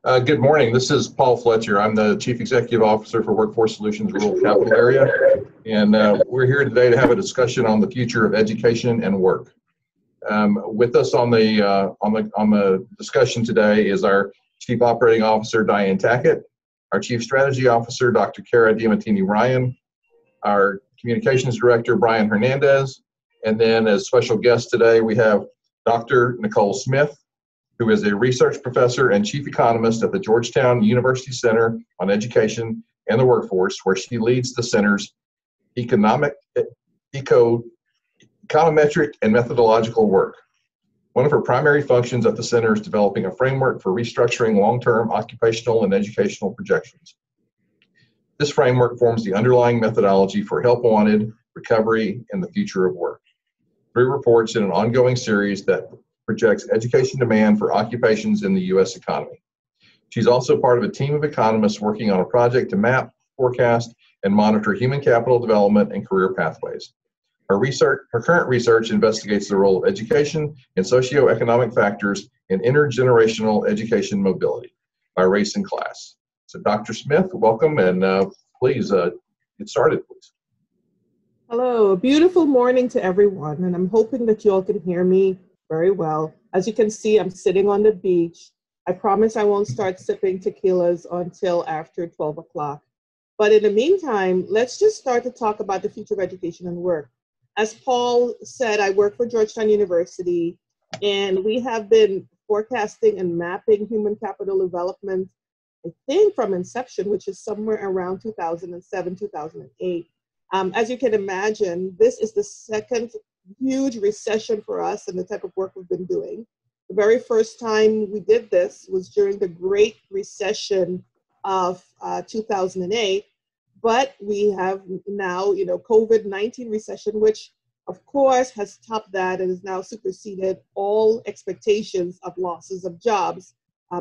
Good morning. This is Paul Fletcher. I'm the Chief Executive Officer for Workforce Solutions Rural Capital Area, and we're here today to have a discussion on the future of education and work. With us on the discussion today is our Chief Operating Officer, Diane Tackett, our Chief Strategy Officer, Dr. Cara Diamantini-Ryan, our Communications Director, Brian Hernandez, and then as special guest today, we have Dr. Nicole Smith, who is a research professor and chief economist at the Georgetown University Center on Education and the Workforce, where she leads the center's econometric and methodological work. One of her primary functions at the center is developing a framework for restructuring long-term occupational and educational projections. This framework forms the underlying methodology for help wanted, recovery, and the future of work. 3 reports in an ongoing series that projects education demand for occupations in the U.S. economy. She's also part of a team of economists working on a project to map, forecast, and monitor human capital development and career pathways. Her current research investigates the role of education and socioeconomic factors in intergenerational education mobility by race and class. So Dr. Smith, welcome, and please get started, please. Hello, a beautiful morning to everyone, and I'm hoping that you all can hear me very well. As you can see, I'm sitting on the beach. I promise I won't start sipping tequilas until after 12 o'clock. But in the meantime, let's just start to talk about the future of education and work. As Paul said, I work for Georgetown University, and we have been forecasting and mapping human capital development, I think from inception, which is somewhere around 2007, 2008. As you can imagine, this is the second huge recession for us and the type of work we've been doing. The very first time we did this was during the Great Recession of 2008, but we have now, COVID-19 recession, which of course has topped that and has now superseded all expectations of losses of jobs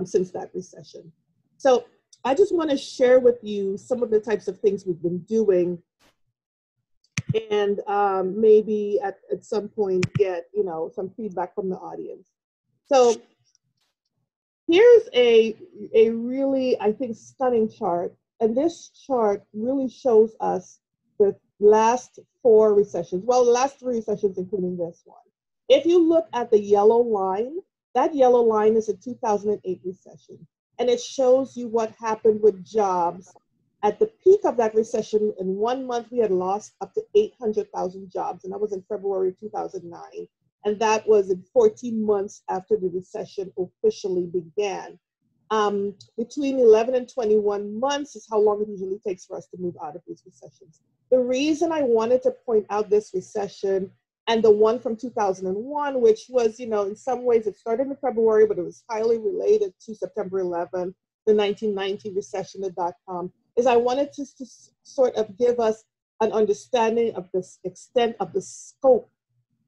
since that recession. So I just want to share with you some of the types of things we've been doing, and maybe at some point get some feedback from the audience. So here's a really, I think, stunning chart, and this chart really shows us the last 4 recessions, well, the last 3 recessions including this one. If you look at the yellow line, that yellow line is a 2008 recession, and it shows you what happened with jobs. At the peak of that recession, in 1 month, we had lost up to 800,000 jobs, and that was in February 2009. And that was in 14 months after the recession officially began. Between 11 and 21 months is how long it usually takes for us to move out of these recessions. The reason I wanted to point out this recession and the one from 2001, which was, in some ways it started in February, but it was highly related to September 11, the 1990 recession, the dot-com, is I wanted to sort of give us an understanding of the extent of the scope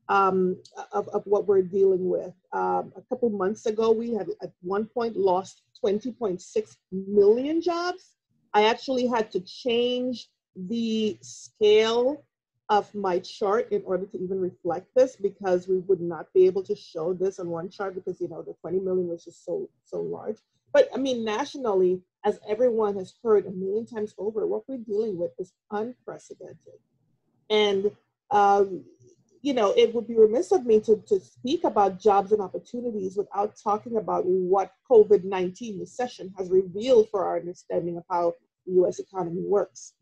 of what we're dealing with. A couple months ago, we had at one point lost 20.6 million jobs. I actually had to change the scale of my chart in order to even reflect this, because we would not be able to show this on one chart because, the 20 million was just so large. But I mean, nationally, as everyone has heard a million times over, what we're dealing with is unprecedented. And, it would be remiss of me to speak about jobs and opportunities without talking about what COVID-19 recession has revealed for our understanding of how the U.S. economy works.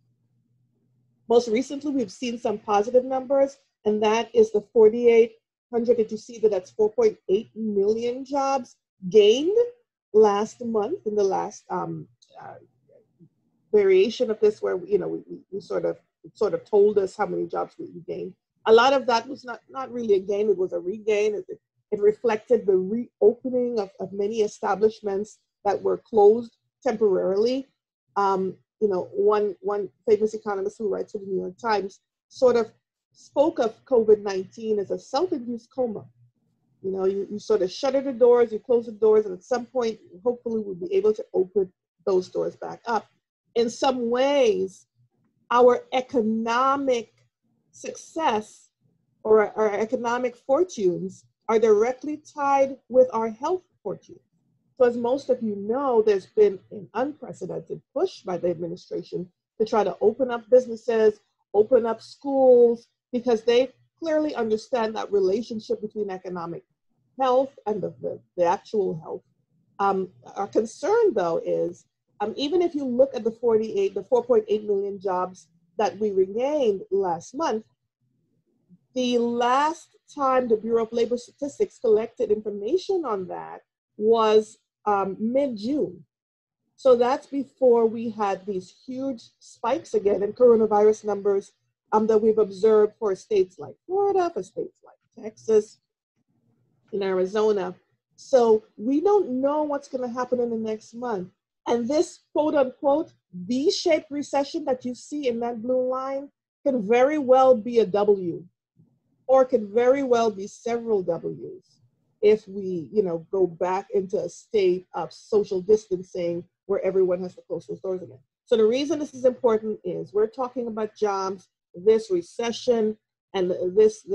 Most recently, we've seen some positive numbers, and that is the 4,800. Did you see that that's 4.8 million jobs gained last month in the last variation of this, where we sort of told us how many jobs we gained. A lot of that was not really a gain; it was a regain. It reflected the reopening of many establishments that were closed temporarily. One famous economist who writes for the New York Times sort of spoke of COVID-19 as a self-induced coma. You sort of shutter the doors, you close the doors, and at some point, hopefully we'll be able to open those doors back up. In some ways, our economic success or our economic fortunes are directly tied with our health fortunes. So as most of you know, there's been an unprecedented push by the administration to try to open up businesses, open up schools, because they clearly understand that relationship between economic health and the actual health. Our concern, though, is even if you look at the 4.8 million jobs that we regained last month, the last time the Bureau of Labor Statistics collected information on that was mid-June. So that's before we had these huge spikes again in coronavirus numbers that we've observed for states like Florida, for states like Texas, in Arizona. So we don't know what's going to happen in the next month. And this quote unquote V-shaped recession that you see in that blue line could very well be a W, or could very well be several W's if we, go back into a state of social distancing where everyone has to close those doors again. So the reason this is important is we're talking about jobs, this recession, and this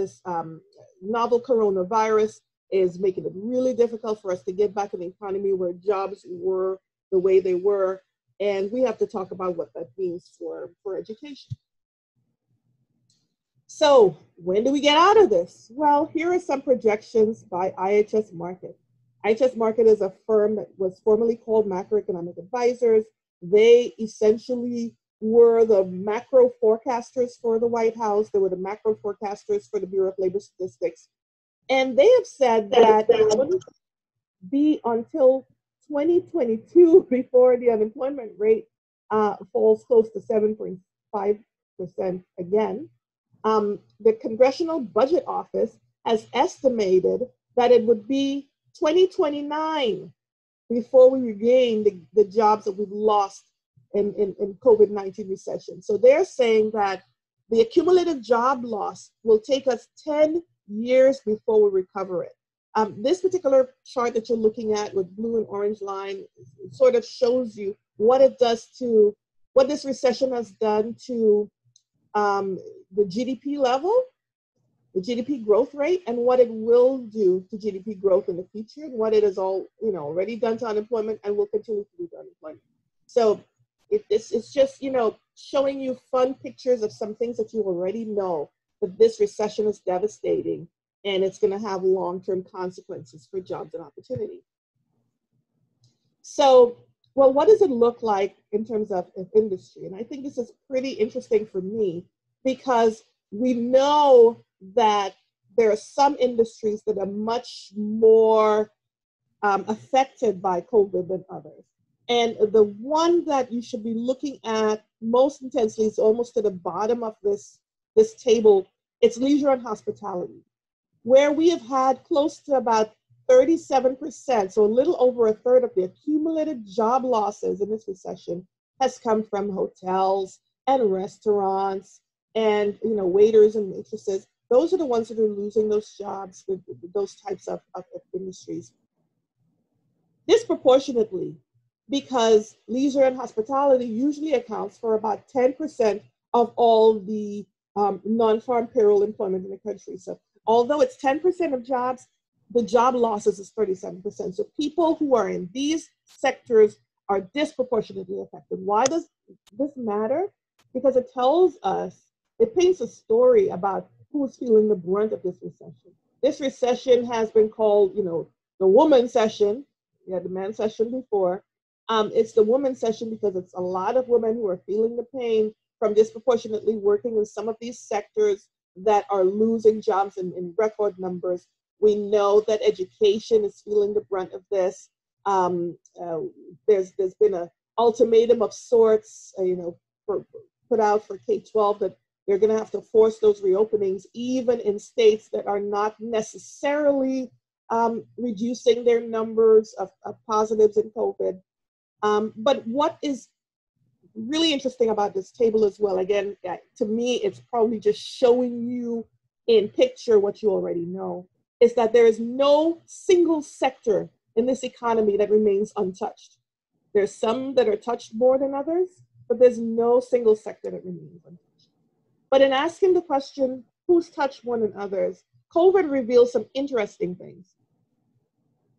novel coronavirus is making it really difficult for us to get back in the economy where jobs were the way they were. And we have to talk about what that means for education. So when do we get out of this? Well, here are some projections by IHS Markit. IHS Markit is a firm that was formerly called Macroeconomic Advisors. They essentially were the macro forecasters for the White House. They were the macro forecasters for the Bureau of Labor Statistics. And they have said that it wouldn't be until 2022 before the unemployment rate falls close to 7.5% again. The Congressional Budget Office has estimated that it would be 2029 before we regain the jobs that we've lost in COVID-19 recession. So they're saying that the accumulative job loss will take us 10 years before we recover it. This particular chart that you're looking at with blue and orange line sort of shows you what this recession has done to the GDP level, the GDP growth rate, and what it will do to GDP growth in the future, and what it has already done to unemployment and will continue to do to unemployment. So it's just showing you fun pictures of some things that you already know, that this recession is devastating and it's going to have long-term consequences for jobs and opportunity. So, well, what does it look like in terms of industry? And I think this is pretty interesting for me because we know that there are some industries that are much more affected by COVID than others. And the one that you should be looking at most intensely is almost to the bottom of this table. It's leisure and hospitality, where we have had close to about 37%, so a little over a third of the accumulated job losses in this recession has come from hotels and restaurants and waiters and waitresses. Those are the ones that are losing those jobs with those types of industries. Disproportionately, because leisure and hospitality usually accounts for about 10% of all the non-farm payroll employment in the country. So although it's 10% of jobs, the job losses is 37%. So people who are in these sectors are disproportionately affected. Why does this matter? Because it tells us, it paints a story about who's feeling the brunt of this recession. This recession has been called, the woman session. We had the man session before. It's the woman session because it's a lot of women who are feeling the pain from disproportionately working in some of these sectors that are losing jobs in record numbers. We know that education is feeling the brunt of this. There's been an ultimatum of sorts, put out for K-12 that they're going to have to force those reopenings, even in states that are not necessarily reducing their numbers of positives in COVID. But what is really interesting about this table as well, again, to me, it's probably just showing you in picture what you already know, is that there is no single sector in this economy that remains untouched. There's some that are touched more than others, but there's no single sector that remains untouched. But in asking the question, who's touched more than others, COVID revealed some interesting things.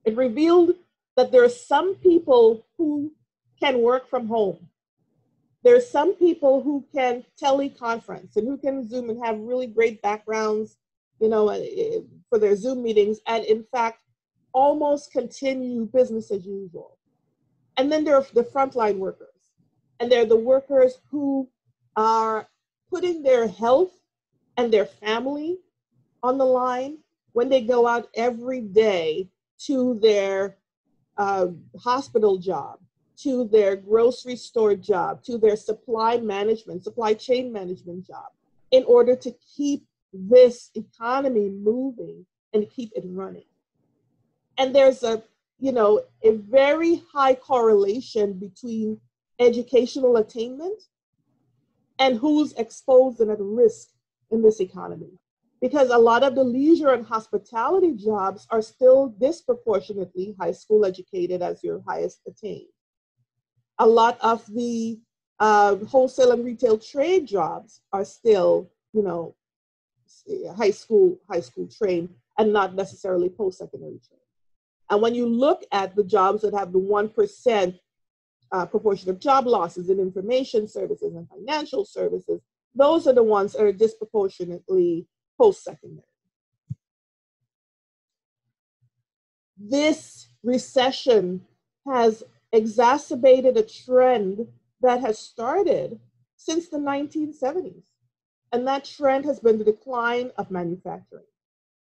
It revealed that there are some people who can work from home. There are some people who can teleconference and who can Zoom and have really great backgrounds, you know, for their Zoom meetings, and in fact, almost continue business as usual. And then there are the frontline workers, and they're the workers who are putting their health and their family on the line when they go out every day to their hospital job, to their grocery store job, to their supply chain management job, in order to keep this economy moving and keep it running. And there's a very high correlation between educational attainment and who's exposed and at risk in this economy. Because a lot of the leisure and hospitality jobs are still disproportionately high school educated as your highest attained. A lot of the wholesale and retail trade jobs are still, high school trained and not necessarily post-secondary trained. And when you look at the jobs that have the 1% proportion of job losses in information services and financial services, those are the ones that are disproportionately post-secondary. This recession has exacerbated a trend that has started since the 1970s. And that trend has been the decline of manufacturing,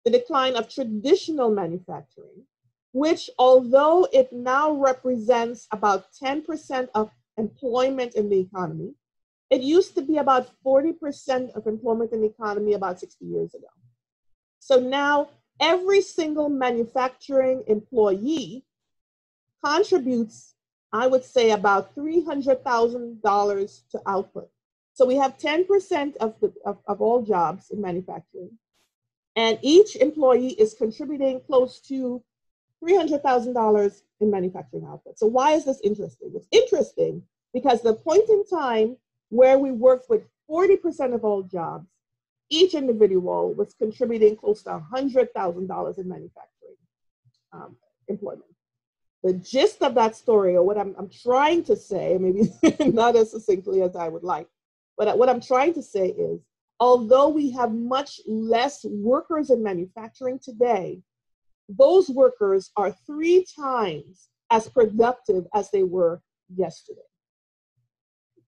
the decline of traditional manufacturing, which, although it now represents about 10% of employment in the economy, it used to be about 40% of employment in the economy about 60 years ago. So now every single manufacturing employee contributes, I would say, about $300,000 to output. So we have 10% of all jobs in manufacturing, and each employee is contributing close to $300,000 in manufacturing output. So why is this interesting? It's interesting because the point in time where we worked with 40% of all jobs, each individual was contributing close to $100,000 in manufacturing employment. The gist of that story, or what I'm trying to say, maybe not as succinctly as I would like, but what I'm trying to say is, although we have much less workers in manufacturing today, those workers are 3 times as productive as they were yesterday.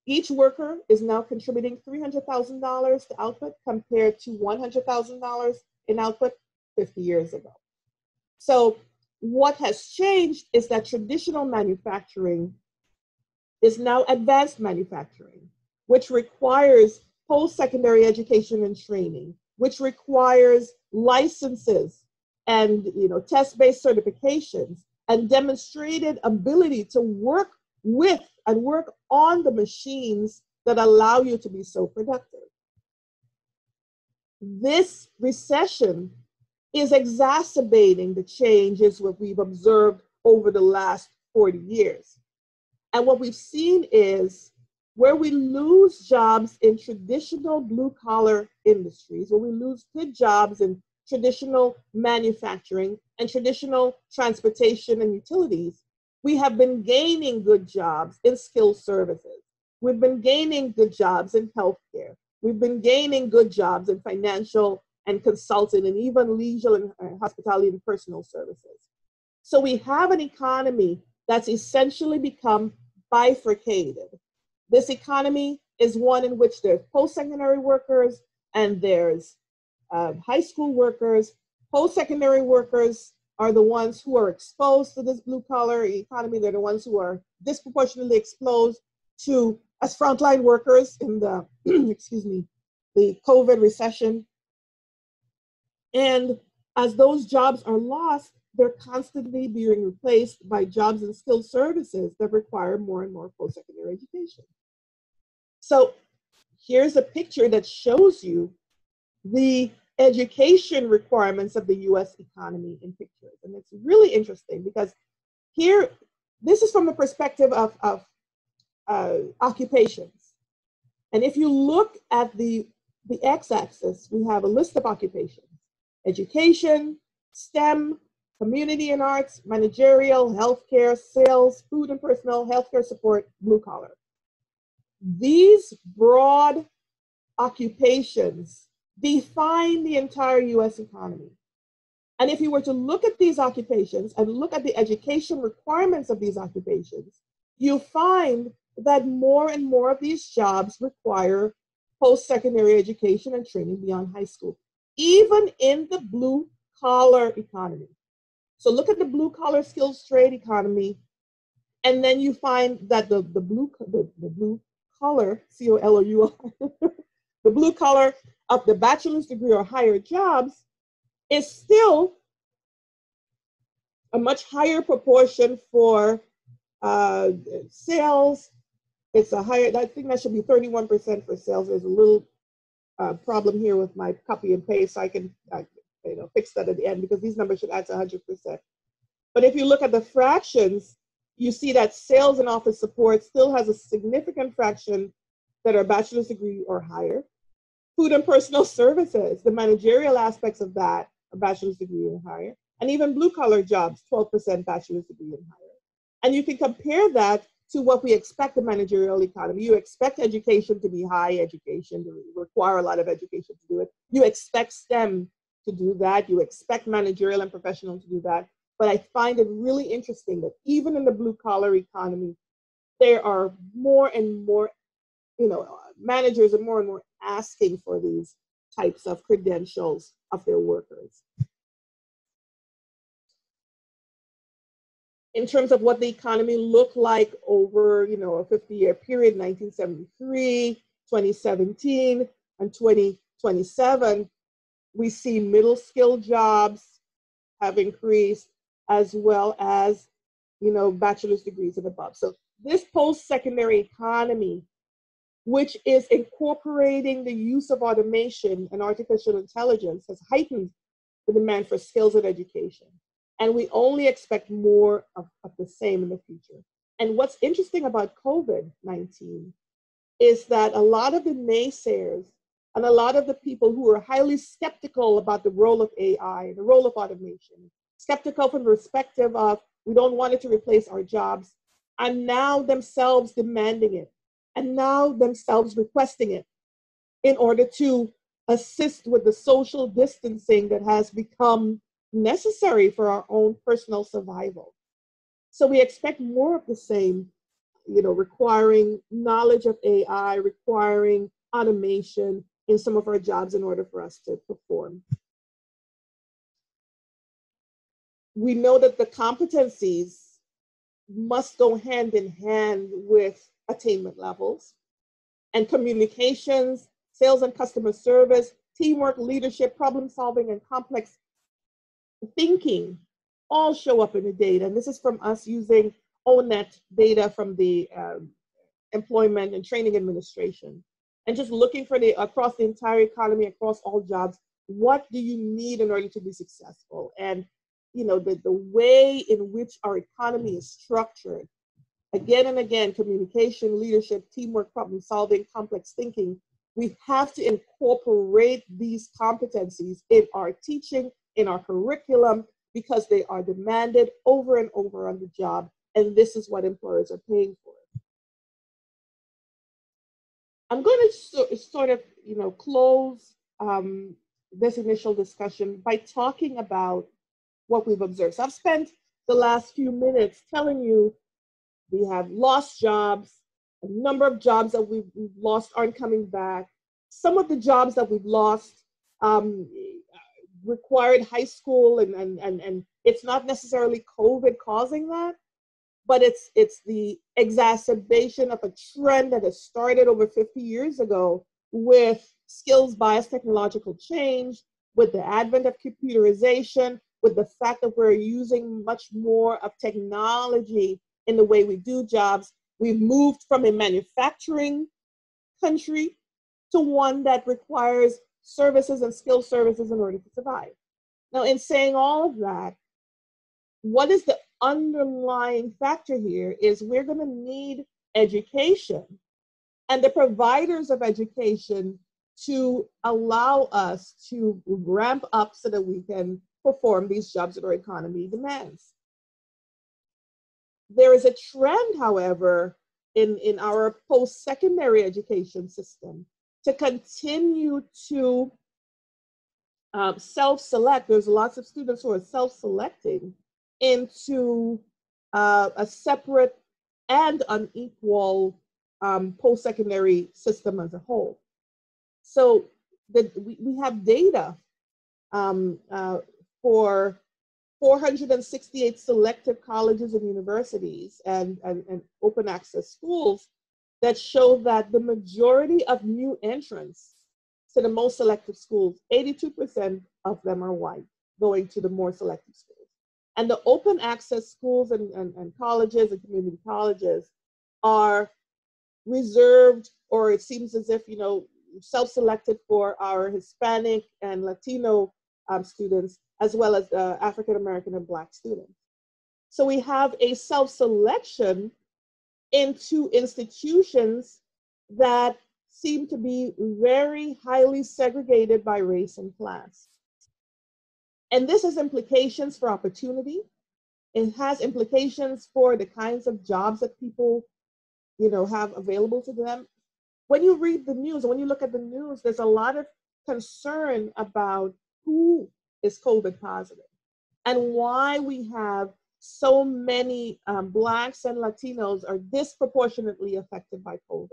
Each worker is now contributing $300,000 to output compared to $100,000 in output 50 years ago. So what has changed is that traditional manufacturing is now advanced manufacturing, which requires post-secondary education and training, which requires licenses and test-based certifications and demonstrated ability to work with and work on the machines that allow you to be so productive. This recession is exacerbating the changes that we've observed over the last 40 years. And what we've seen is where we lose jobs in traditional blue-collar industries, where we lose good jobs in traditional manufacturing and traditional transportation and utilities, we have been gaining good jobs in skilled services. We've been gaining good jobs in healthcare. We've been gaining good jobs in financial and consulting and even leisure and hospitality and personal services. So we have an economy that's essentially become bifurcated. This economy is one in which there's post-secondary workers and there's high school workers. Post-secondary workers are the ones who are exposed to this blue-collar economy. They're the ones who are disproportionately exposed to as frontline workers in the, the COVID recession. And as those jobs are lost, they're constantly being replaced by jobs in skilled services that require more and more post-secondary education. So here's a picture that shows you the education requirements of the US economy in pictures. And it's really interesting because here, this is from the perspective of occupations. And if you look at the x-axis, we have a list of occupations: education, STEM, community and arts, managerial, healthcare, sales, food and personal, healthcare support, blue collar. These broad occupations define the entire US economy. And if you were to look at these occupations and look at the education requirements of these occupations, you find that more and more of these jobs require post-secondary education and training beyond high school, even in the blue collar economy. So look at the blue collar skills trade economy, and then you find that the blue collar, C-O-L-O-U-R, the blue collar of the bachelor's degree or higher jobs is still a much higher proportion for sales. It's a higher, I think that should be 31% for sales. There's a little problem here with my copy and paste, so I can fix that at the end because these numbers should add to 100%. But if you look at the fractions, you see that sales and office support still has a significant fraction that are bachelor's degree or higher. Food and personal services, the managerial aspects of that, a bachelor's degree and higher. And even blue collar jobs, 12% bachelor's degree and higher. And you can compare that to what we expect the managerial economy. You expect education to be high education, to require a lot of education to do it. You expect STEM to do that. You expect managerial and professional to do that. But I find it really interesting that even in the blue collar economy, there are more and more, managers are more and more asking for these types of credentials of their workers. In terms of what the economy looked like over, a 50-year period, 1973, 2017, and 2027, we see middle skill jobs have increased as well as, bachelor's degrees and above. So this post-secondary economy, which is incorporating the use of automation and artificial intelligence, has heightened the demand for skills and education. And we only expect more of the same in the future. And what's interesting about COVID-19 is that a lot of the naysayers and a lot of the people who are highly skeptical about the role of AI, the role of automation, skeptical from the perspective of we don't want it to replace our jobs, are now themselves demanding it and now themselves requesting it in order to assist with the social distancing that has become necessary for our own personal survival. So we expect more of the same, requiring knowledge of AI, requiring automation in some of our jobs in order for us to perform. We know that the competencies must go hand in hand with attainment levels, and communications, sales and customer service, teamwork, leadership, problem solving, and complex thinking all show up in the data. And this is from us using ONET data from the Employment and Training Administration. And just looking for across the entire economy, across all jobs, what do you need in order to be successful? And the way in which our economy is structured, again and again, communication, leadership, teamwork, problem solving, complex thinking, we have to incorporate these competencies in our teaching, in our curriculum, because they are demanded over and over on the job, and this is what employers are paying for. I'm going to sort of, close this initial discussion by talking about what we've observed. So I've spent the last few minutes telling you we have lost jobs, a number of jobs that we've lost aren't coming back. Some of the jobs that we've lost required high school, and it's not necessarily COVID causing that, but it's the exacerbation of a trend that has started over 50 years ago with skills-biased technological change, with the advent of computerization, with the fact that we're using much more of technology in the way we do jobs. We've moved from a manufacturing country to one that requires services and skilled services in order to survive. Now, in saying all of that, what is the underlying factor here is we're going to need education and the providers of education to allow us to ramp up so that we can perform these jobs that our economy demands. There is a trend, however, in our post-secondary education system to continue to self-select. There's lots of students who are self-selecting into a separate and unequal post-secondary system as a whole. So we have data for 468 selective colleges and universities and open access schools that show that the majority of new entrants to the most selective schools, 82% of them are white, going to the more selective schools. And the open access schools and colleges and community colleges are reserved, or it seems as if, self-selected for our Hispanic and Latino students, as well as African American and Black students. So we have a self-selection into institutions that seem to be very highly segregated by race and class. And this has implications for opportunity. It has implications for the kinds of jobs that people, have available to them. When you read the news, and when you look at the news, there's a lot of concern about who is COVID positive and why we have so many Blacks and Latinos are disproportionately affected by COVID.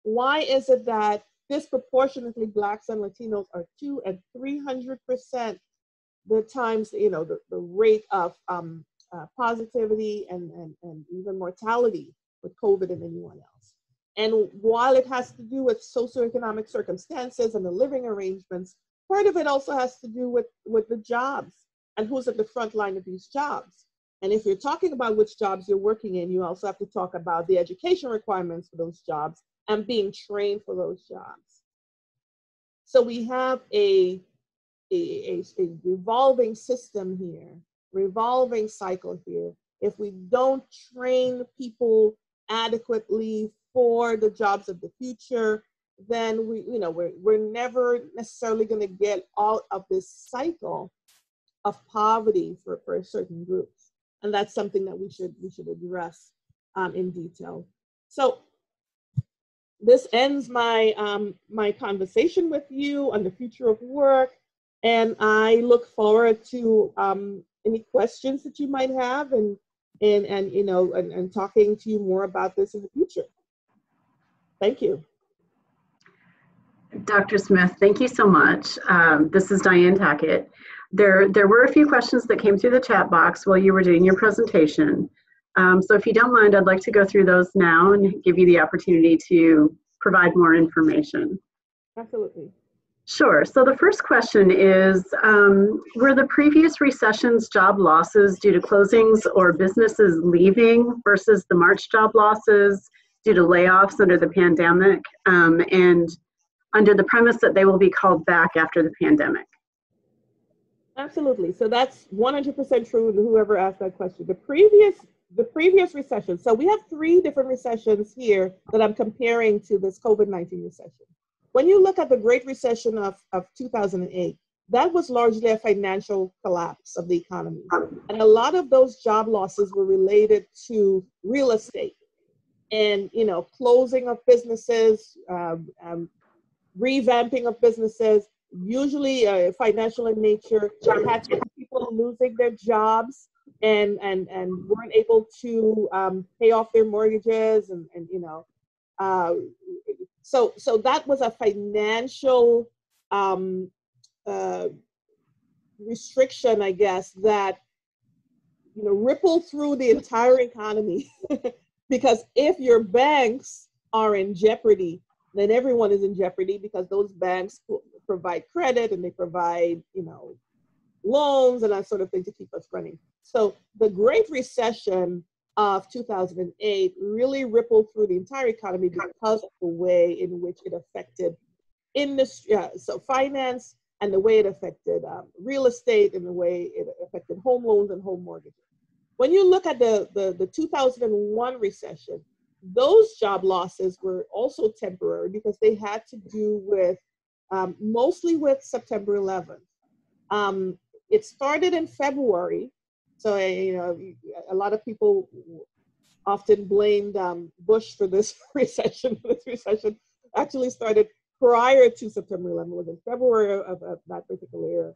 Why is it that disproportionately Blacks and Latinos are 200% and 300% the times, the rate of positivity and even mortality with COVID than anyone else? And while it has to do with socioeconomic circumstances and the living arrangements, part of it also has to do with the jobs and who's at the front line of these jobs. And if you're talking about which jobs you're working in, you also have to talk about the education requirements for those jobs and being trained for those jobs. So we have a revolving system here, revolving cycle here. If we don't train people adequately for the jobs of the future, then we're never necessarily going to get out of this cycle of poverty for certain groups. And that's something that we should address in detail. So this ends my my conversation with you on the future of work, and I look forward to any questions that you might have and talking to you more about this in the future. Thank you. Dr. Smith, thank you so much. This is Diane Tackett. There were a few questions that came through the chat box while you were doing your presentation. So if you don't mind, I'd like to go through those now and give you the opportunity to provide more information. Absolutely. Sure. So the first question is, were the previous recessions job losses due to closings or businesses leaving versus the March job losses due to layoffs under the pandemic, and under the premise that they will be called back after the pandemic? Absolutely. So that's 100% true to whoever asked that question. The previous recession, so we have 3 different recessions here that I'm comparing to this COVID-19 recession. When you look at the Great Recession of 2008, that was largely a financial collapse of the economy. And a lot of those job losses were related to real estate and, closing of businesses, revamping of businesses, usually financial in nature. It had to do with people losing their jobs and weren't able to pay off their mortgages so that was a financial restriction, I guess, that rippled through the entire economy. Because if your banks are in jeopardy, then everyone is in jeopardy, because those banks provide credit and they provide, loans and that sort of thing to keep us running. So the Great Recession of 2008 really rippled through the entire economy because of the way in which it affected industry, so finance, and the way it affected real estate, and the way it affected home loans and home mortgages. When you look at the 2001 recession, those job losses were also temporary because they had to do with mostly with September 11th. it started in February. So, you know, a lot of people often blamed Bush for this recession. This recession actually started prior to September 11th. It was in February of that particular year.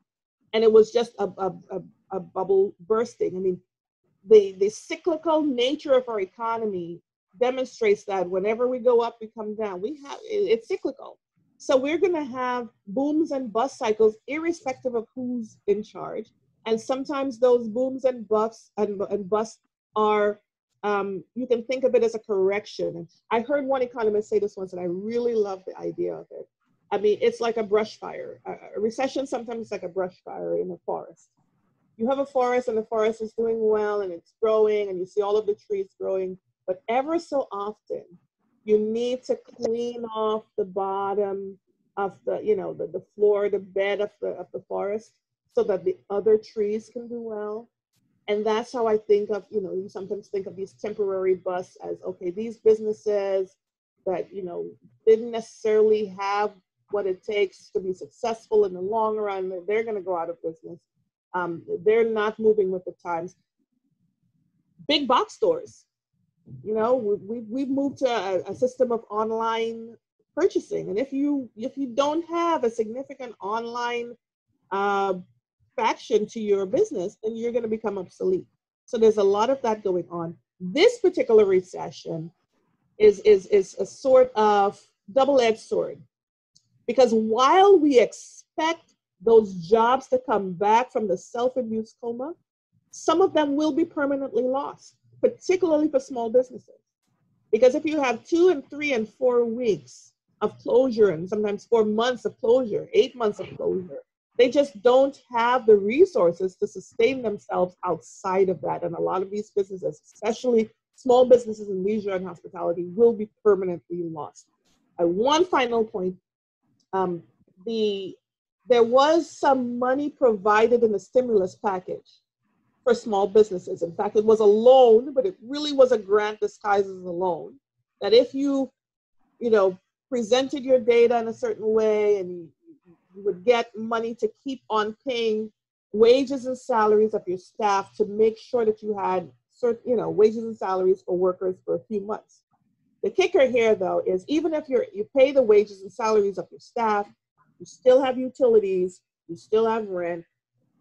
And it was just a bubble bursting. I mean, the cyclical nature of our economy demonstrates that whenever we go up, we come down. It's cyclical. So we're going to have booms and bust cycles irrespective of who's in charge. And sometimes those booms and busts are, you can think of it as a correction. And I heard one economist say this once, and I really love the idea of it. I mean, it's like a brush fire. A recession sometimes is like a brush fire in a forest. You have a forest and the forest is doing well and it's growing and you see all of the trees growing, but ever so often you need to clean off the bottom of the, you know, the floor, the bed of the forest so that the other trees can do well. And that's how I think of, you know, you sometimes think of these temporary busts as, okay, these businesses that, you know, didn't necessarily have what it takes to be successful in the long run, they're going to go out of business. They're not moving with the times. Big box stores, you know, we've moved to a system of online purchasing. And if you don't have a significant online faction to your business, then you're going to become obsolete. So there's a lot of that going on. This particular recession is a sort of double-edged sword, because while we expect those jobs to come back from the self-induced coma, some of them will be permanently lost, particularly for small businesses. Because if you have 2 and 3 and 4 weeks of closure, and sometimes 4 months of closure, 8 months of closure, they just don't have the resources to sustain themselves outside of that. And a lot of these businesses, especially small businesses in leisure and hospitality, will be permanently lost. One final point, there was some money provided in the stimulus package for small businesses. In fact, it was a loan, but it really was a grant disguised as a loan. That if you know, presented your data in a certain way, and you would get money to keep on paying wages and salaries of your staff to make sure that you had certain, you know, wages and salaries for workers for a few months. The kicker here, though, is even if you pay the wages and salaries of your staff, you still have utilities, you still have rent,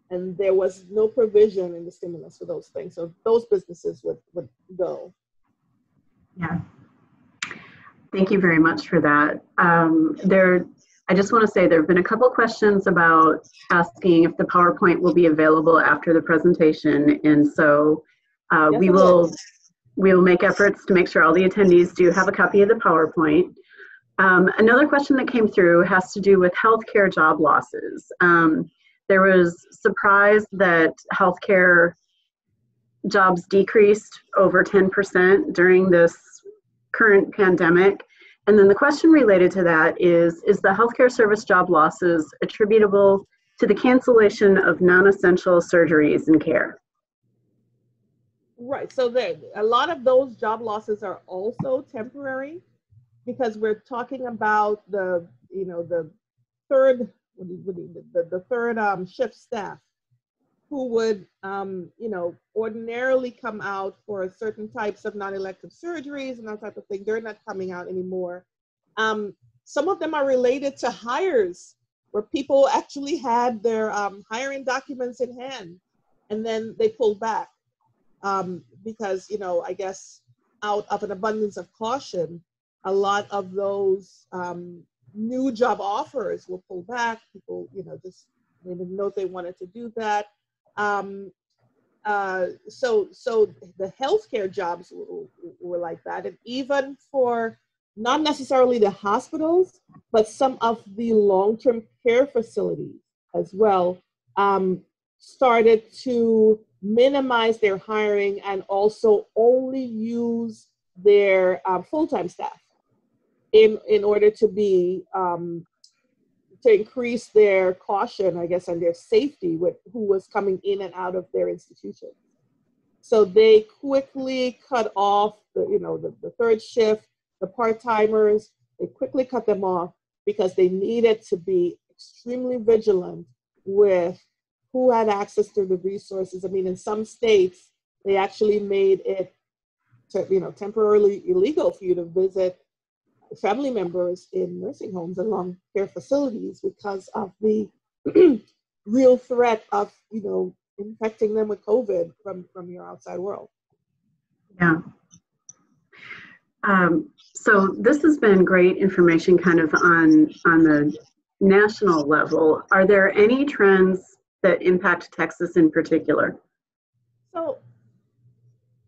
and there was no provision in the stimulus for those things. So those businesses would go. Yeah. Thank you very much for that. I just want to say there have been a couple questions about asking if the PowerPoint will be available after the presentation. And so Yes, we will make efforts to make sure all the attendees do have a copy of the PowerPoint. Another question that came through has to do with healthcare job losses. There was surprise that healthcare jobs decreased over 10% during this current pandemic. And then the question related to that is the healthcare service job losses attributable to the cancellation of non-essential surgeries and care? Right, so a lot of those job losses are also temporary, because we're talking about the third shift staff who would ordinarily come out for certain types of non-elective surgeries and that type of thing. They're not coming out anymore. Some of them are related to hires where people actually had their hiring documents in hand and then they pulled back because, I guess out of an abundance of caution, a lot of those new job offers were pulled back. People, just they didn't know if they wanted to do that. So the healthcare jobs were like that. And even for not necessarily the hospitals, but some of the long-term care facilities as well started to minimize their hiring and also only use their full-time staff in order to be to increase their caution, I guess, and their safety with who was coming in and out of their institution. So they quickly cut off the third shift, the part-timers. They quickly cut them off because they needed to be extremely vigilant with who had access to the resources. I mean, in some states, they actually made it, temporarily illegal for you to visit family members in nursing homes and long care facilities because of the real threat of, infecting them with COVID from your outside world. Yeah. So this has been great information kind of on the national level. Are there any trends that impact Texas in particular?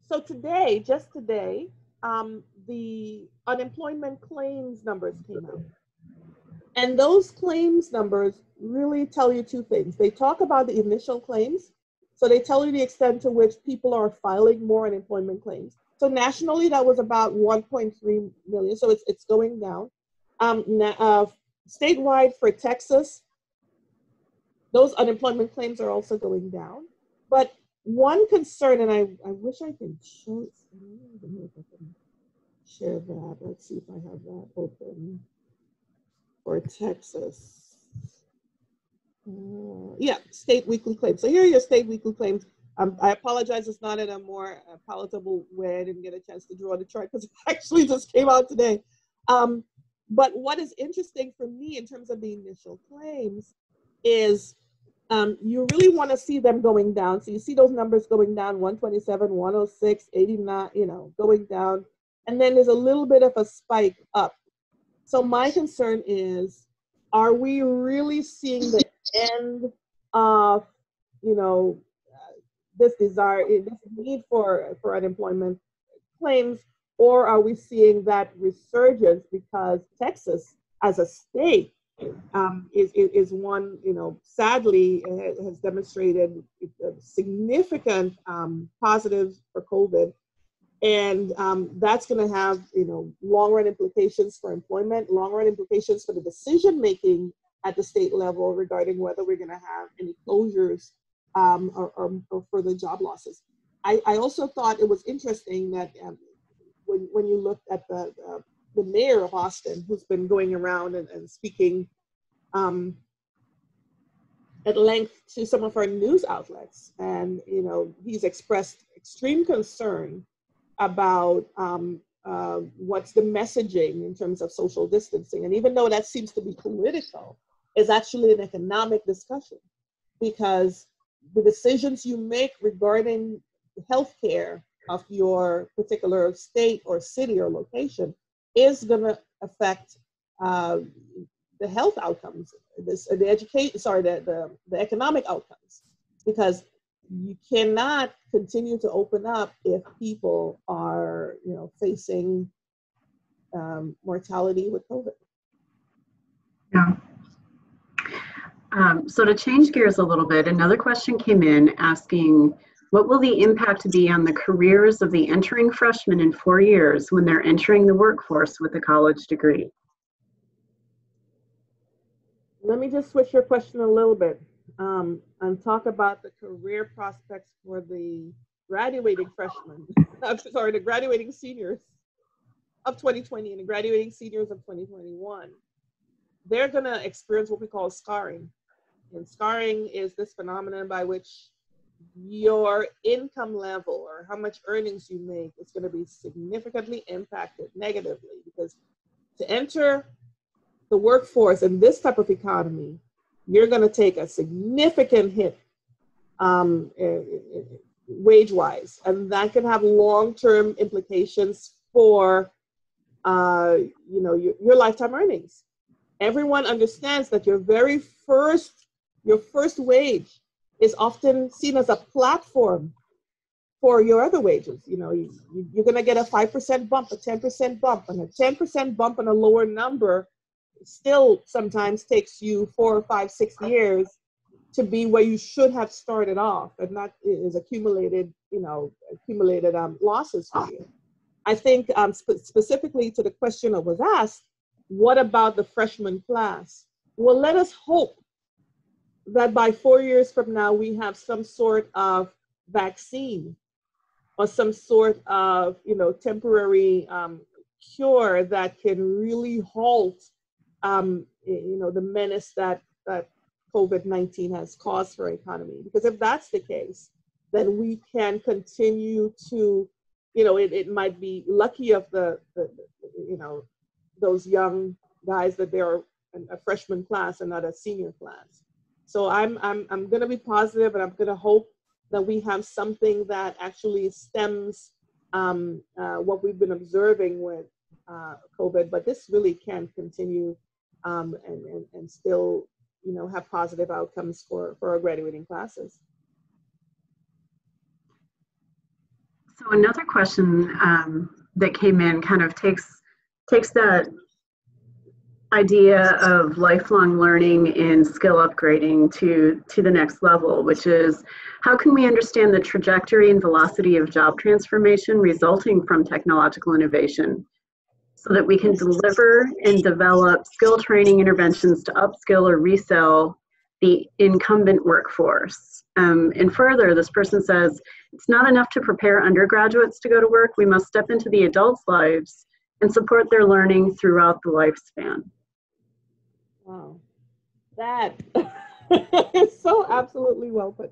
So today, just today, the unemployment claims numbers came out. And those claims numbers really tell you two things. They talk about the initial claims. So they tell you the extent to which people are filing more unemployment claims. So nationally, that was about 1.3 million. So it's going down. Statewide for Texas, those unemployment claims are also going down. But one concern, and I wish I could show it. I don't know if I can share that. Let's see if I have that open for Texas. Yeah, state weekly claims. So here are your state weekly claims. I apologize, it's not in a more palatable way. I didn't get a chance to draw the chart because it actually just came out today. But what is interesting for me in terms of the initial claims is you really want to see them going down. So you see those numbers going down, 127, 106, 89, going down. And then there's a little bit of a spike up. So my concern is, are we really seeing the end of, this desire, this need for unemployment claims, or are we seeing that resurgence because Texas as a state is one, sadly has demonstrated significant positives for COVID. And that's going to have, long-run implications for employment, long-run implications for the decision-making at the state level regarding whether we're going to have any closures or further job losses. I also thought it was interesting that when you looked at the mayor of Austin, who's been going around and speaking at length to some of our news outlets, and he's expressed extreme concern about what's the messaging in terms of social distancing. And even though that seems to be political, it's actually an economic discussion, because the decisions you make regarding healthcare of your particular state or city or location is going to affect the health outcomes, the economic outcomes, because you cannot continue to open up if people are, facing mortality with COVID. Yeah. So to change gears a little bit, another question came in asking, what will the impact be on the careers of the entering freshmen in 4 years when they're entering the workforce with a college degree? Let me just switch your question a little bit and talk about the career prospects for the graduating freshmen, the graduating seniors of 2020 and the graduating seniors of 2021. They're going to experience what we call scarring. And scarring is this phenomenon by which your income level or how much earnings you make is going to be significantly impacted negatively, because to enter the workforce in this type of economy, you're going to take a significant hit wage-wise, and that can have long-term implications for your lifetime earnings. Everyone understands that your first wage is often seen as a platform for your other wages. You're going to get a 5% bump, a 10% bump, and a 10% bump on a lower number still sometimes takes you 4 or 5, 6 years to be where you should have started off, and that is accumulated losses for you. I think specifically to the question that was asked, what about the freshman class? Well, let us hope that by 4 years from now, we have some sort of vaccine or some sort of, temporary cure that can really halt, the menace that COVID-19 has caused for our economy. Because if that's the case, then we can continue to, it might be lucky of the those young guys that they're a freshman class and not a senior class. So I'm going to be positive, and I'm going to hope that we have something that actually stems what we've been observing with COVID. But this really can continue and still, have positive outcomes for our graduating classes. So another question that came in kind of takes that idea of lifelong learning and skill upgrading to the next level, which is, how can we understand the trajectory and velocity of job transformation resulting from technological innovation so that we can deliver and develop skill training interventions to upskill or resell the incumbent workforce? And further, this person says, it's not enough to prepare undergraduates to go to work. We must step into the adults' lives and support their learning throughout the lifespan. Wow, that is so absolutely well put.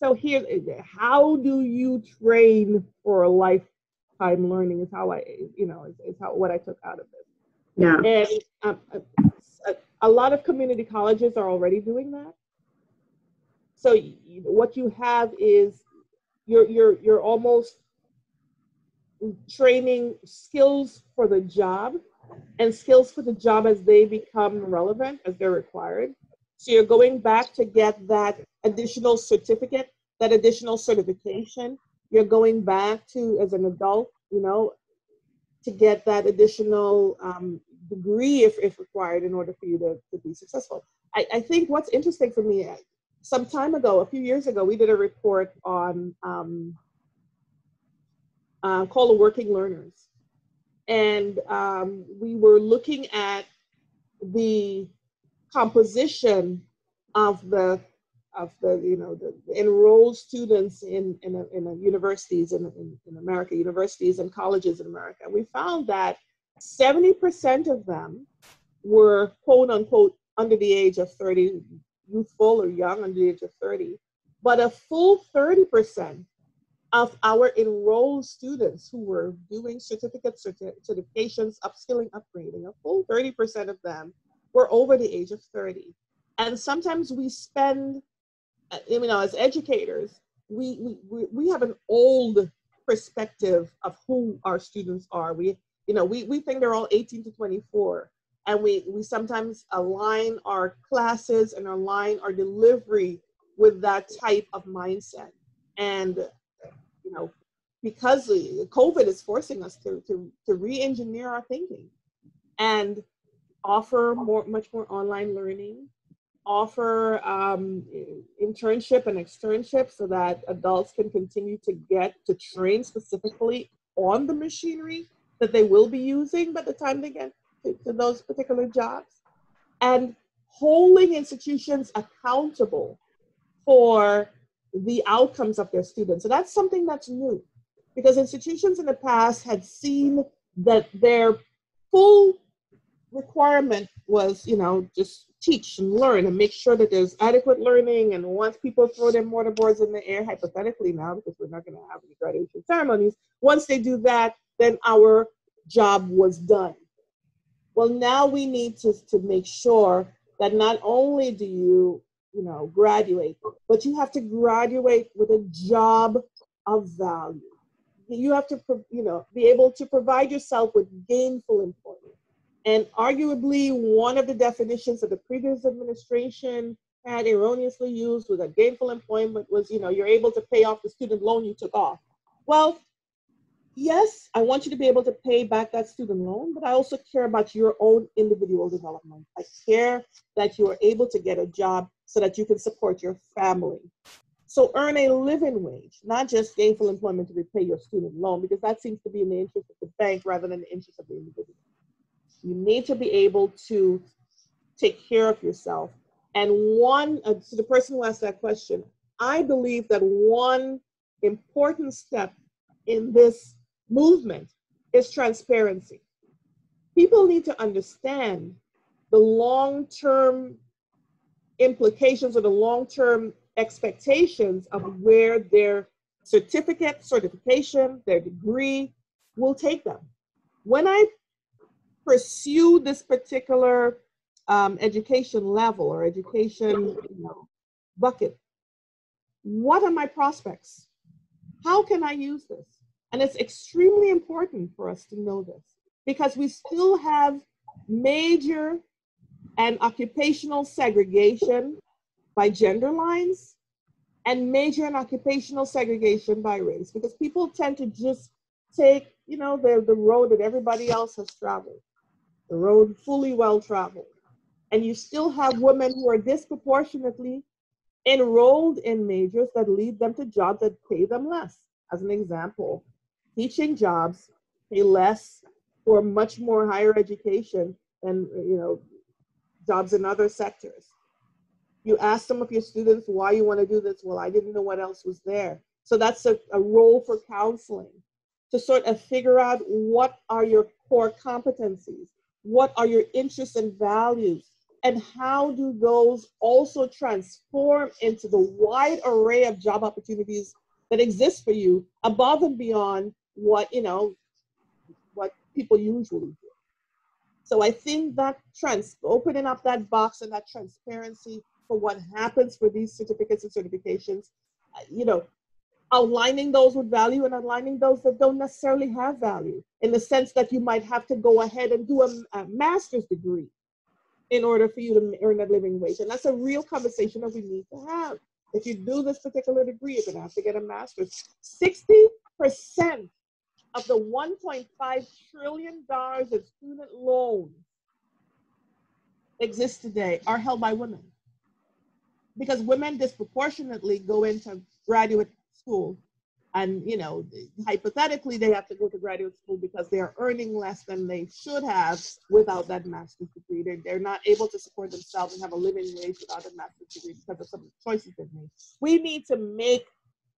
So here, how do you train for a lifetime learning is how what I took out of this. Yeah. And a lot of community colleges are already doing that. So what you have is you're almost training skills for the job, and skills for the job as they become relevant, as they're required. So you're going back to get that additional certificate, that additional certification. You're going back to, as an adult, to get that additional degree if required in order for you to be successful. I think what's interesting for me, some time ago, a few years ago, we did a report on called The Working Learners. And we were looking at the composition of the enrolled students in universities in America, universities and colleges in America. We found that 70% of them were quote unquote under the age of 30, youthful or young under the age of 30, but a full 30% of our enrolled students who were doing certifications, upskilling, upgrading, a full 30% of them were over the age of 30. And sometimes we spend, as educators, we have an old perspective of who our students are. We think they're all 18 to 24. And we sometimes align our classes and align our delivery with that type of mindset. And because COVID is forcing us to re-engineer our thinking and offer much more online learning, offer internship and externship so that adults can continue to get to train specifically on the machinery that they will be using by the time they get to those particular jobs, and holding institutions accountable for the outcomes of their students. So that's something that's new, because institutions in the past had seen that their full requirement was, just teach and learn and make sure that there's adequate learning. And once people throw their mortarboards in the air, hypothetically now, because we're not going to have any graduation ceremonies, once they do that, then our job was done. Well, now we need to make sure that not only do you graduate, but you have to graduate with a job of value. You have to, be able to provide yourself with gainful employment. And arguably, one of the definitions that the previous administration had erroneously used was that gainful employment was, you're able to pay off the student loan you took off. Well, yes, I want you to be able to pay back that student loan, but I also care about your own individual development. I care that you are able to get a job so that you can support your family. So earn a living wage, not just gainful employment to repay your student loan, because that seems to be in the interest of the bank rather than the interest of the individual. You need to be able to take care of yourself. And to the person who asked that question, I believe that one important step in this movement is transparency. People need to understand the long-term implications or the long-term expectations of where their certification, their degree will take them. When I pursue this particular education level or education bucket, what are my prospects? How can I use this? And it's extremely important for us to know this because we still have major and occupational segregation by gender lines and major and occupational segregation by race, because people tend to just take, the road that everybody else has traveled, the road fully well traveled. And you still have women who are disproportionately enrolled in majors that lead them to jobs that pay them less. As an example, teaching jobs pay less for much more higher education than, jobs in other sectors. You ask some of your students why you want to do this. Well, I didn't know what else was there. So that's a role for counseling, to sort of figure out what are your core competencies, what are your interests and values, and how do those also transform into the wide array of job opportunities that exist for you above and beyond what, what people usually do. So I think that opening up that box and that transparency for what happens for these certificates and certifications, aligning those with value and aligning those that don't necessarily have value, in the sense that you might have to go ahead and do a master's degree in order for you to earn a living wage. And that's a real conversation that we need to have. If you do this particular degree, you're going to have to get a master's. 60% of the $1.5 trillion in student loans exist today are held by women, because women disproportionately go into graduate school, and hypothetically they have to go to graduate school because they are earning less than they should have without that master's degree. They're not able to support themselves and have a living wage without a master's degree because of some of the choices they've made. We need to make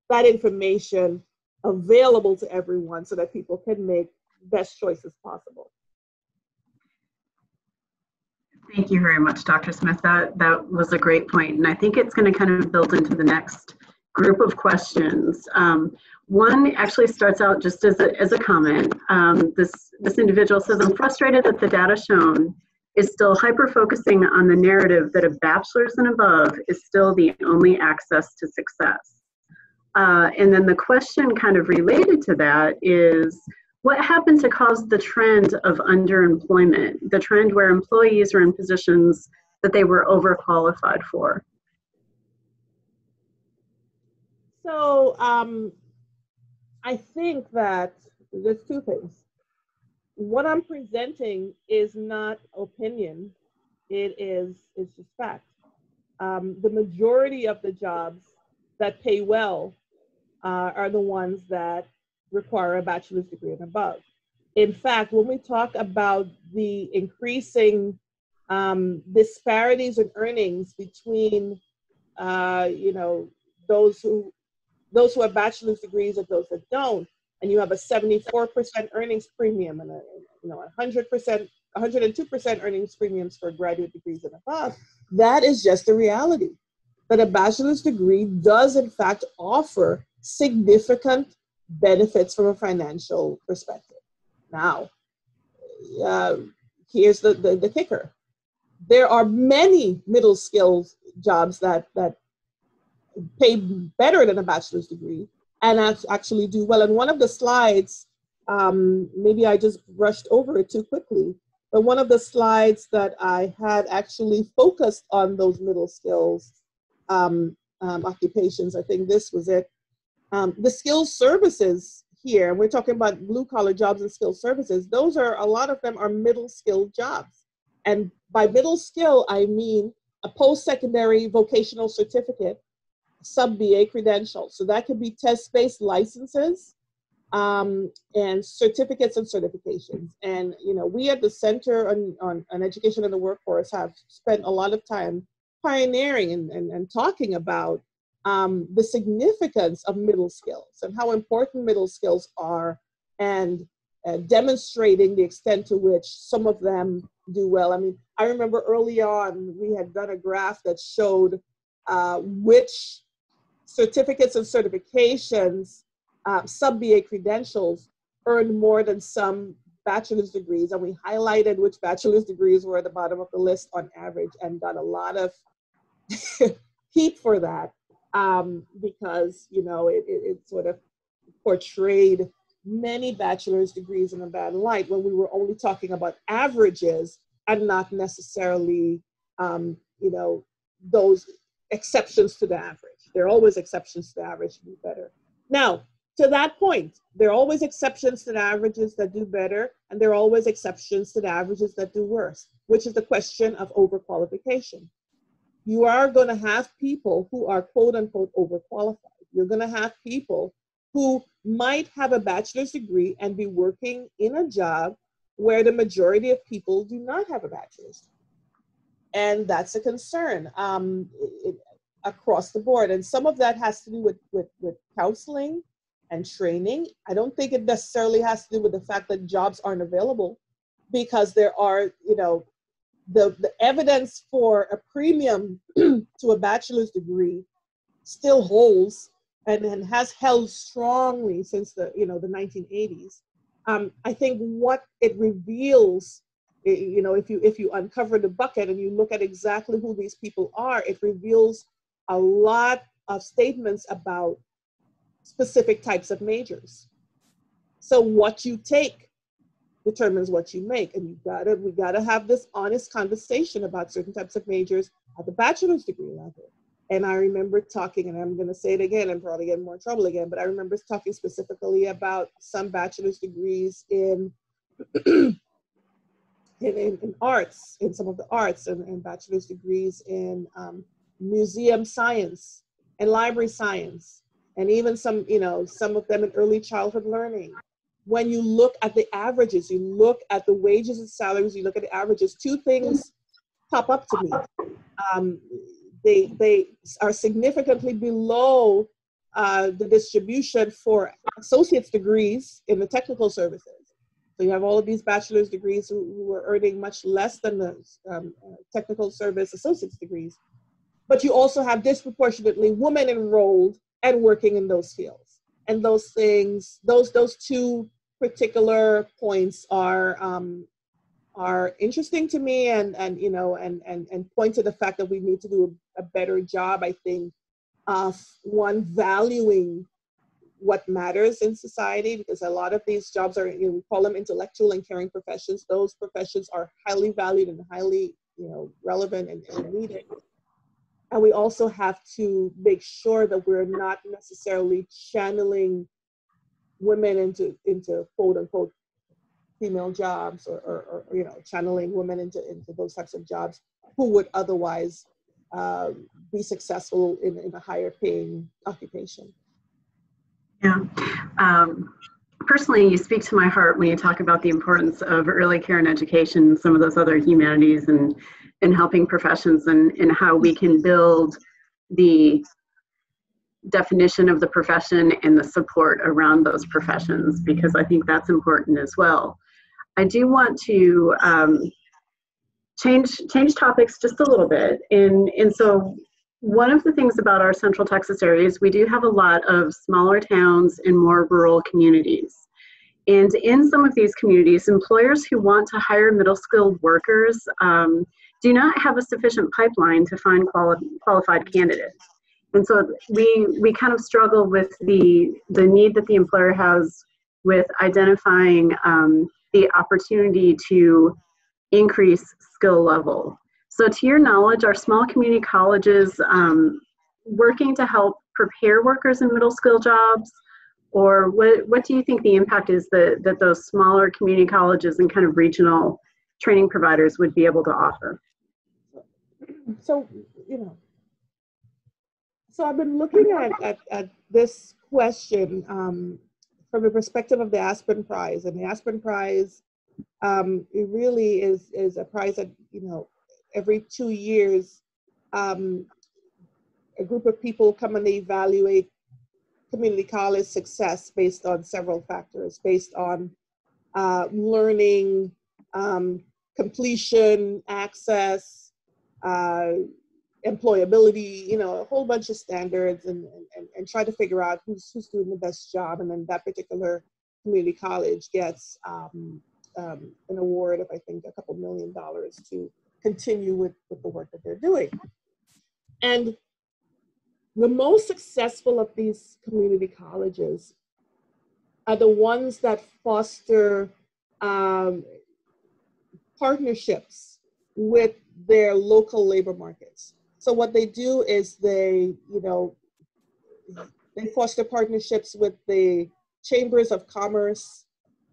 that information available to everyone so that people can make best choices possible. Thank you very much, Dr. Smith. That was a great point, and I think it's going to kind of build into the next group of questions. One actually starts out just as a comment. This individual says, I'm frustrated that the data shown is still hyper-focusing on the narrative that a bachelor's and above is still the only access to success. And then the question kind of related to that is, what happened to cause the trend of underemployment, the trend where employees are in positions that they were overqualified for? So I think that there's two things. What I'm presenting is not opinion, it's just fact. The majority of the jobs that pay well are the ones that require a bachelor's degree and above. In fact, when we talk about the increasing disparities in earnings between those who have bachelor's degrees and those that don't, and you have a 74% earnings premium and a 102% earnings premiums for graduate degrees and above, that is just the reality. That a bachelor's degree does in fact offer significant benefits from a financial perspective. Now, here's the kicker. There are many middle skills jobs that pay better than a bachelor's degree and actually do well. And one of the slides, maybe I just brushed over it too quickly, but one of the slides that I had actually focused on those middle skills occupations, I think this was it. The skills services here, and we're talking about blue collar jobs and skills services, those are, a lot of them are middle skill jobs. And by middle skill, I mean a post-secondary vocational certificate, sub-BA credential. So that could be test-based licenses and certificates and certifications. And we at the Center on Education in the Workforce have spent a lot of time pioneering and talking about the significance of middle skills and how important middle skills are, and demonstrating the extent to which some of them do well. I mean, I remember early on, we had done a graph that showed which certificates and certifications, sub-BA credentials, earned more than some bachelor's degrees, and we highlighted which bachelor's degrees were at the bottom of the list on average, and got a lot of heat for that, because, you know, it sort of portrayed many bachelor's degrees in a bad light when we were only talking about averages and not necessarily, you know, those exceptions to the average. There are always exceptions to the average to do better. Now, to that point, there are always exceptions to the averages that do better, and there are always exceptions to the averages that do worse, which is the question of overqualification. You are going to have people who are quote unquote overqualified. You're going to have people who might have a bachelor's degree and be working in a job where the majority of people do not have a bachelor's degree. And that's a concern across the board. And some of that has to do with counseling and training. I don't think it necessarily has to do with the fact that jobs aren't available, because there are, you know, the evidence for a premium to a bachelor's degree still holds and has held strongly since the 1980s. I think what it reveals, you know, if you uncover the bucket and you look at exactly who these people are, it reveals a lot of statements about specific types of majors. So what you take determines what you make, and we gotta have this honest conversation about certain types of majors at the bachelor's degree level. And I remember talking, and I'm going to say it again and probably get in more trouble again, but I remember talking specifically about some bachelor's degrees in arts, in some of the arts, and bachelor's degrees in museum science and library science, and even some of them in early childhood learning. When you look at the averages, you look at the wages and salaries, you look at the averages, two things pop up to me. They are significantly below the distribution for associate's degrees in the technical services. So you have all of these bachelor's degrees who are earning much less than the technical service associate's degrees. But you also have disproportionately women enrolled and working in those fields. And those things, those two particular points are interesting to me, and point to the fact that we need to do a better job, I think, of valuing what matters in society, because a lot of these jobs are, we call them intellectual and caring professions. Those professions are highly valued and highly, relevant and needed. And we also have to make sure that we're not necessarily channeling women into quote unquote female jobs, or channeling women into those types of jobs who would otherwise be successful in a higher paying occupation. Yeah. Personally, you speak to my heart when you talk about the importance of early care and education, some of those other humanities and helping professions, and how we can build the definition of the profession and the support around those professions, because I think that's important as well. I do want to change topics just a little bit. And so one of the things about our Central Texas area is we do have a lot of smaller towns and more rural communities. And in some of these communities, employers who want to hire middle-skilled workers do not have a sufficient pipeline to find qualified candidates. And so we kind of struggle with the need that the employer has with identifying the opportunity to increase skill level. So to your knowledge, are small community colleges working to help prepare workers in middle skill jobs? Or what do you think the impact is that those smaller community colleges and kind of regional training providers would be able to offer? So, so I've been looking at this question from the perspective of the Aspen Prize. And the Aspen Prize, it really is a prize that, every 2 years, a group of people come and they evaluate community college success based on several factors, based on learning, completion, access, employability, you know, a whole bunch of standards, and try to figure out who's doing the best job. And then that particular community college gets an award of, I think, a couple $1 million to continue with the work that they're doing. And the most successful of these community colleges are the ones that foster partnerships with their local labor markets. So what they do is they foster partnerships with the chambers of commerce,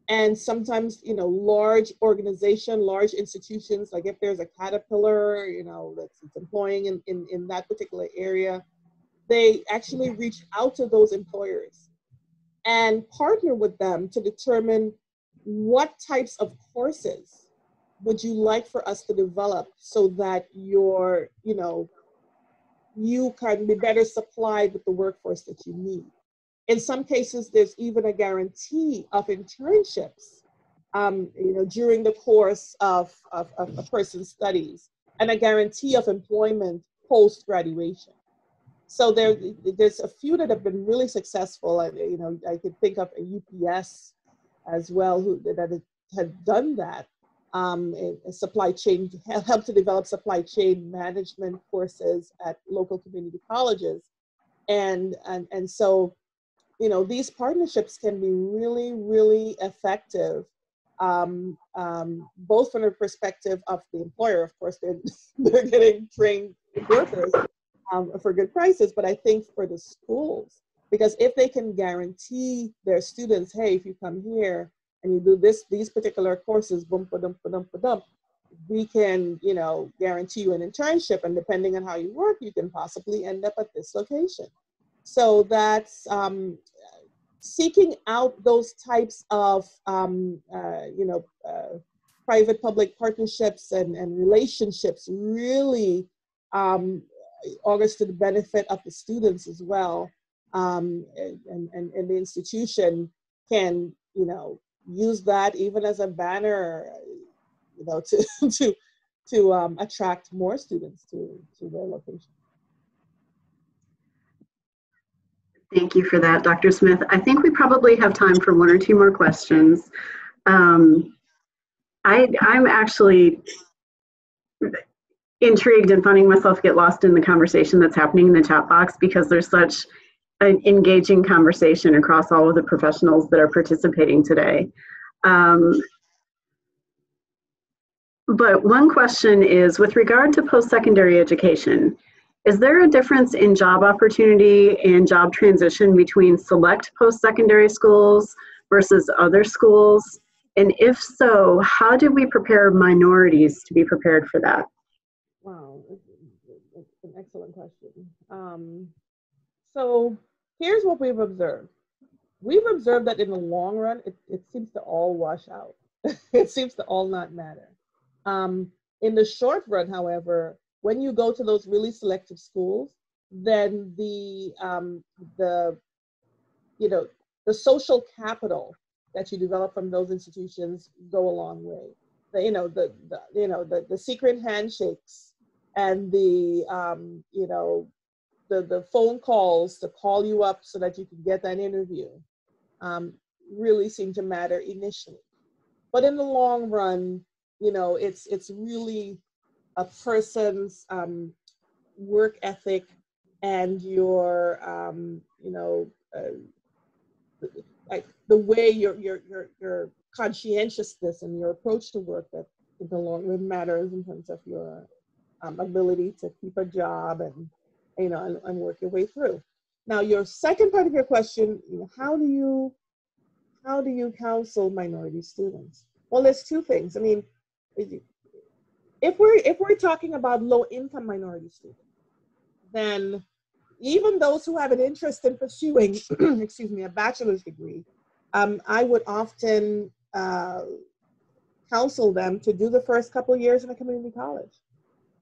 and sometimes, you know, large large institutions, like if there's a Caterpillar, you know, that's employing in that particular area, they actually reach out to those employers and partner with them to determine what types of courses would you like for us to develop so that you can be better supplied with the workforce that you need. In some cases, there's even a guarantee of internships, during the course of a person's studies, and a guarantee of employment post-graduation. So there's a few that have been really successful. I could think of a UPS as well, that had done that. Supply chain, helped to develop supply chain management courses at local community colleges. And so, you know, these partnerships can be really, really effective, both from the perspective of the employer. Of course, they're getting trained workers for good prices, but I think for the schools, because if they can guarantee their students, hey, if you come here and you do these particular courses, we can, you know, guarantee you an internship, and depending on how you work, you can possibly end up at this location. So that's seeking out those types of, private-public partnerships and relationships really augurs to the benefit of the students as well. And the institution can, you know, use that even as a banner, you know, to attract more students to their location. Thank you for that, Dr. Smith. I think we probably have time for one or two more questions. I'm actually intrigued and finding myself get lost in the conversation that's happening in the chat box, because there's such an engaging conversation across all of the professionals that are participating today. But one question is, with regard to post-secondary education, is there a difference in job opportunity and job transition between select post-secondary schools versus other schools? And if so, how do we prepare minorities to be prepared for that? Wow, it's an excellent question. So here's what we've observed. We've observed that in the long run, it seems to all wash out. It seems to all not matter. In the short run, however, when you go to those really selective schools, then the social capital that you develop from those institutions go a long way. The secret handshakes and the phone calls to call you up so that you can get that interview really seem to matter initially. But in the long run, you know, it's really a person's work ethic and your the way your conscientiousness and your approach to work that in the long run matters in terms of your ability to keep a job and work your way through. Now, your second part of your question, how do you counsel minority students? Well, there's two things. I mean, if we're talking about low-income minority students, then even those who have an interest in pursuing, a bachelor's degree, I would often counsel them to do the first couple of years in a community college.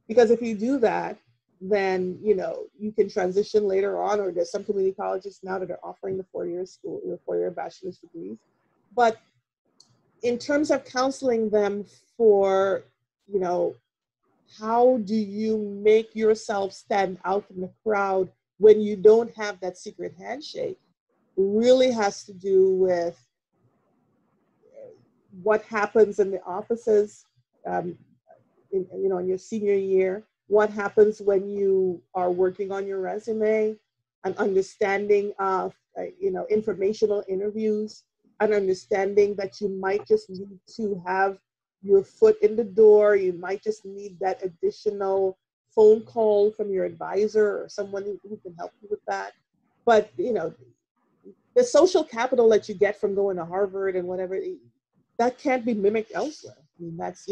Because if you do that, then, you can transition later on, or there's some community colleges now that are offering the 4-year school, 4-year bachelor's degrees. But in terms of counseling them for you know, how do you make yourself stand out from the crowd when you don't have that secret handshake really has to do with what happens in the offices, in your senior year, what happens when you are working on your resume, an understanding of, informational interviews, an understanding that you might just need to have your foot in the door. You might just need that additional phone call from your advisor or someone who can help you with that. But, the social capital that you get from going to Harvard and whatever, that can't be mimicked elsewhere. I mean, that's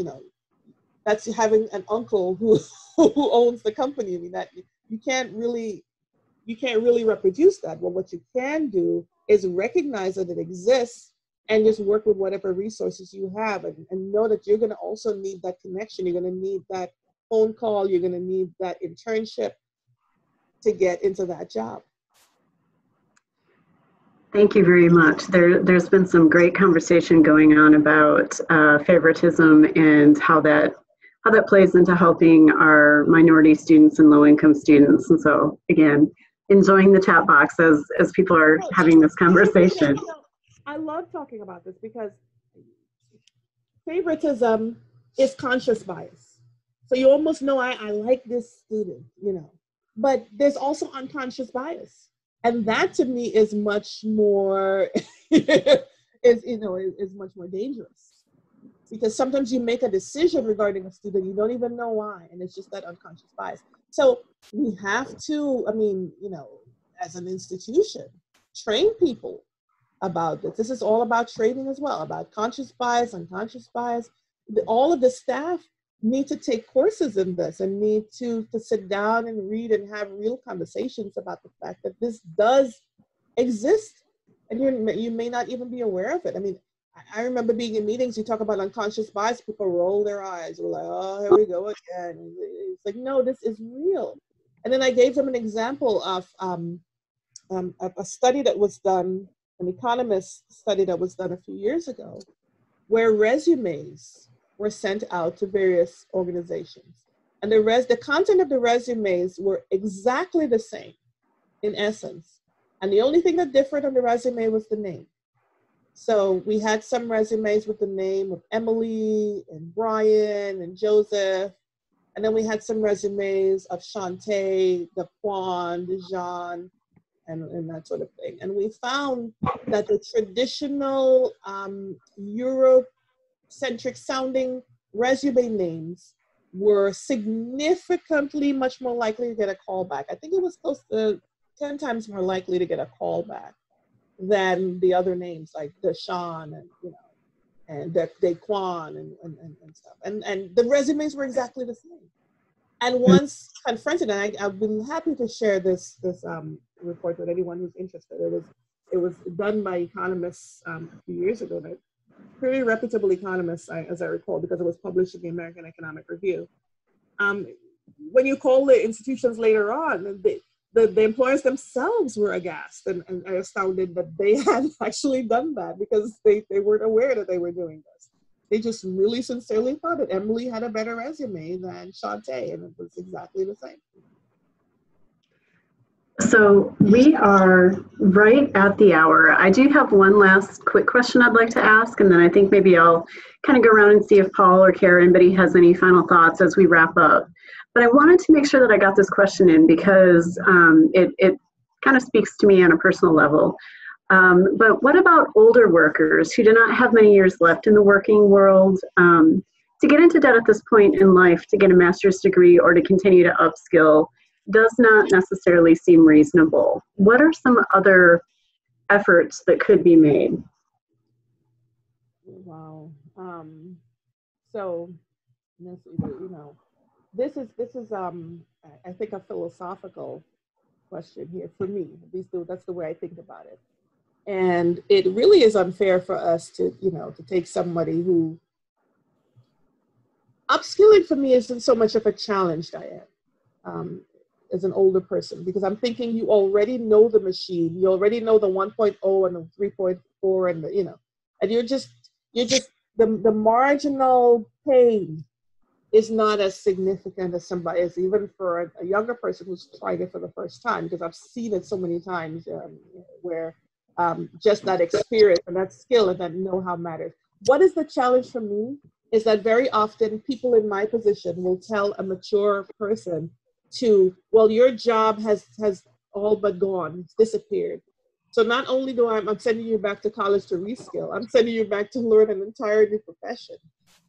having an uncle who owns the company. I mean, that you can't really reproduce that. Well, what you can do is recognize that it exists and just work with whatever resources you have, and know that you're going to also need that connection. You're going to need that phone call. You're going to need that internship to get into that job. Thank you very much. There's been some great conversation going on about favoritism and how that plays into helping our minority students and low-income students. And so, again, enjoying the chat box as people are having this conversation. I love talking about this because favoritism is conscious bias. So you almost know, I like this student, but there's also unconscious bias. And that to me is much more, is much more dangerous. Because sometimes you make a decision regarding a student, you don't even know why, and it's just that unconscious bias. So we have to, as an institution, train people about this. This is all about training as well, about conscious bias, unconscious bias. All of the staff need to take courses in this and need to sit down and read and have real conversations about the fact that this does exist, and you may not even be aware of it. I mean, I remember being in meetings, you talk about unconscious bias, people roll their eyes. We're like, oh, here we go again. It's like, no, this is real. And then I gave them an example of a study that was done, an economist study that was done a few years ago, where resumes were sent out to various organizations. And the content of the resumes were exactly the same in essence. And the only thing that differed on the resume was the name. So we had some resumes with the name of Emily and Brian and Joseph. And then we had some resumes of Shantae, Daquan, Dejan, and that sort of thing. And we found that the traditional Eurocentric sounding resume names were significantly much more likely to get a call back. I think it was close to 10 times more likely to get a call back than the other names like Deshaun and Daquan and stuff. And the resumes were exactly the same. And once confronted, and I've been happy to share this report with anyone who's interested. It was done by economists a few years ago, pretty reputable economists, as I recall, because it was published in the American Economic Review. When you call the institutions later on, the employers themselves were aghast and astounded that they had actually done that, because they weren't aware that they were doing this. They just really sincerely thought that Emily had a better resume than Shantae, and it was exactly the same. So we are right at the hour. I do have one last quick question I'd like to ask, and then I think maybe I'll kind of go around and see if Paul or Kara, anybody has any final thoughts as we wrap up. But I wanted to make sure that I got this question in because it kind of speaks to me on a personal level. But what about older workers who do not have many years left in the working world? To get into debt at this point in life, to get a master's degree or to continue to upskill, does not necessarily seem reasonable. What are some other efforts that could be made? Wow. So, this is I think a philosophical question here for me. At least that's the way I think about it. And it really is unfair for us to take somebody who, upskilling for me isn't so much of a challenge, Diane. As an older person, because I'm thinking you already know the machine, you already know the 1.0 and the 3.4 and and you're just the marginal pain is not as significant as somebody, as even for a younger person who's trying it for the first time, because I've seen it so many times where just that experience and that skill and that know-how matters. What is the challenge for me is that very often people in my position will tell a mature person to, well, your job has all but gone, it's disappeared. So not only do I'm sending you back to college to reskill, I'm sending you back to learn an entire new profession.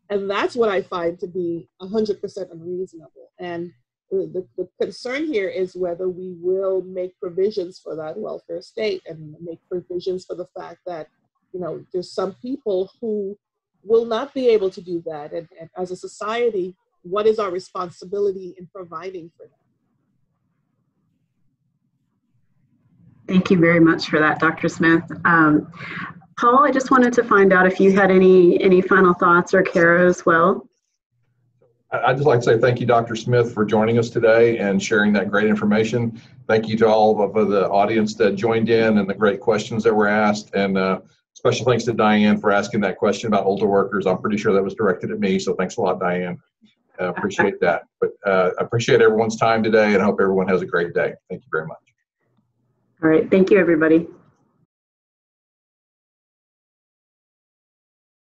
And that's what I find to be 100% unreasonable. And the concern here is whether we will make provisions for that welfare state and make provisions for the fact that, you know, there's some people who will not be able to do that. And as a society, what is our responsibility in providing for that? Thank you very much for that, Dr. Smith. Paul, I just wanted to find out if you had any final thoughts, or Kara as well. I'd just like to say thank you, Dr. Smith, for joining us today and sharing that great information. Thank you to all of the audience that joined in and the great questions that were asked. And special thanks to Diane for asking that question about older workers. I'm pretty sure that was directed at me, so thanks a lot, Diane. Appreciate that. But I appreciate everyone's time today, and I hope everyone has a great day. Thank you very much. All right. Thank you, everybody.